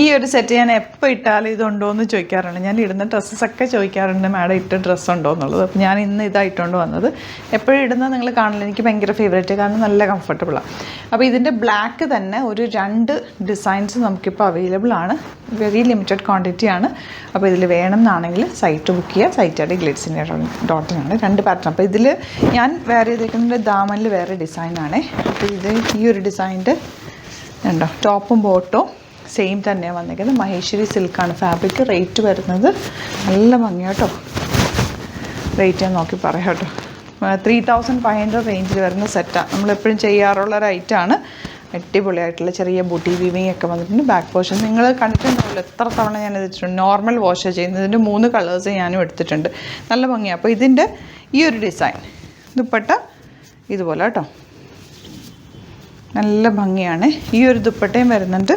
ഈ ഒരു സെറ്റ് ഞാൻ എപ്പോൾ ഇട്ടാലും ഇതുണ്ടോ എന്ന് ചോദിക്കാറുണ്ട്. ഞാൻ ഇടുന്ന ഡ്രസ്സസൊക്കെ ചോദിക്കാറുണ്ട് മാഡം ഇട്ട ഡ്രസ്സ് ഉണ്ടോ എന്നുള്ളത്. അപ്പോൾ ഞാൻ ഇന്ന് ഇതായിട്ടുണ്ട് വന്നത്. എപ്പോഴും ഇടുന്നത് നിങ്ങൾ കാണില്ല, എനിക്ക് ഭയങ്കര ഫേവറേറ്റ്, കാരണം നല്ല കംഫർട്ടബിളാണ്. അപ്പോൾ ഇതിൻ്റെ ബ്ലാക്ക് തന്നെ ഒരു 2 ഡിസൈൻസ് നമുക്കിപ്പോൾ അവൈലബിൾ ആണ്. വെരി ലിമിറ്റഡ് ക്വാണ്ടിറ്റി ആണ്. അപ്പോൾ ഇതിൽ വേണം എന്നാണെങ്കിൽ സൈറ്റ് ബുക്ക് ചെയ്യുക. സൈറ്റ് ഗ്ലിറ്റ്സിൻ്റെ ഡോട്ടിനാണ് 2 പാറ്റേൺ. അപ്പോൾ ഇതിൽ ഞാൻ വേറെ ചെയ്തേക്കുന്നത് ദാമനിൽ വേറെ ഡിസൈനാണ്. അപ്പോൾ ഇത് ഈ ഒരു ഡിസൈൻ്റെ ഉണ്ടോ, ടോപ്പും ബോട്ടും സെയിം തന്നെയാണ് വന്നിരിക്കുന്നത്. മഹേശ്വരി സിൽക്കാണ് ഫാബ്രിക്. റേറ്റ് വരുന്നത് നല്ല ഭംഗിയാട്ടോ. റേറ്റ് ഞാൻ നോക്കി പറയാം കേട്ടോ. 3500 റേഞ്ചിൽ വരുന്ന സെറ്റാണ്. നമ്മളെപ്പോഴും ചെയ്യാറുള്ള ഒരു ഐറ്റമാണ്. അടിപൊളിയായിട്ടുള്ള ചെറിയ ബൂട്ടി വീവിങ് ഒക്കെ വന്നിട്ടുണ്ട്. ബാക്ക് പോർഷൻ നിങ്ങൾ കണ്ടിട്ടുണ്ടാവില്ല, എത്ര തവണ ഞാൻ എടുത്തിട്ടുണ്ട്. നോർമൽ വാഷ് ചെയ്യുന്നത്. ഇതിൻ്റെ 3 കളേഴ്സ് ഞാനും എടുത്തിട്ടുണ്ട്. നല്ല ഭംഗിയാണ്. അപ്പോൾ ഇതിൻ്റെ ഈ ഒരു ഡിസൈൻ ദുപ്പട്ട ഇതുപോലെ കേട്ടോ, നല്ല ഭംഗിയാണ്. ഈ ഒരു ദുപ്പട്ടയും വരുന്നുണ്ട്.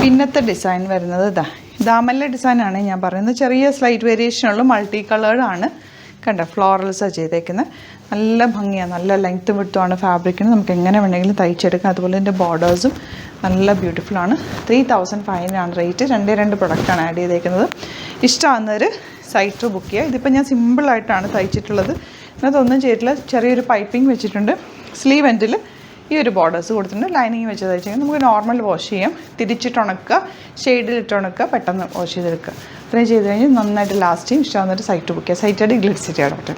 പിന്നത്തെ ഡിസൈൻ വരുന്നത് ദാമല്ല ഡിസൈനാണ് ഞാൻ പറയുന്നത്. ചെറിയ സ്ലൈറ്റ് വേരിയേഷനുള്ള മൾട്ടി കളേർഡാണ്. കണ്ടോ, ഫ്ലോറൽസാണ് ചെയ്തേക്കുന്നത്. നല്ല ഭംഗിയാണ്. നല്ല ലെങ്ത്തും വിട്ടുമാണ് ഫാബ്രിക്കിന്. നമുക്ക് എങ്ങനെ വേണമെങ്കിലും തയ്ച്ചെടുക്കാം. അതുപോലെ ഇതിൻ്റെ ബോർഡേഴ്സും നല്ല ബ്യൂട്ടിഫുള്ളാണ്. 3500 ആണ് റേറ്റ്. 2 പ്രൊഡക്റ്റാണ് ആഡ് ചെയ്തേക്കുന്നത്. ഇഷ്ടമാകുന്നവർ സൈറ്റ് ബുക്ക് ചെയ്യുക. ഇതിപ്പോൾ ഞാൻ സിമ്പിളായിട്ടാണ് തയ്ച്ചിട്ടുള്ളത്. ഇതിനകത്തൊന്നും ചെയ്തിട്ടില്ല. ചെറിയൊരു പൈപ്പിംഗ് വെച്ചിട്ടുണ്ട്. സ്ലീവ് എൻഡിൽ ഈ ഒരു ബോർഡേഴ്സ് കൊടുത്തിട്ടുണ്ട്. ലൈനിങ് വെച്ച് തയ്ച്ചെങ്കിൽ നമുക്ക് നോർമൽ വാഷ് ചെയ്യാം. തിരിച്ചിട്ട് ഉണക്കുക, ഷെയ്ഡിലിട്ട് ഉണക്കുക, പെട്ടെന്ന് വാഷ് ചെയ്തെടുക്കുക. അത്രയും ചെയ്ത് കഴിഞ്ഞാൽ നന്നായിട്ട് ലാസ്റ്റ് ചെയ്യും. ഇഷ്ടമാകുന്നൊരു സൈറ്റ് ബുക്ക് ചെയ്യുക. സൈറ്റ് ഗ്ലിറ്റ്സിറ്റി ഡോട്ട്.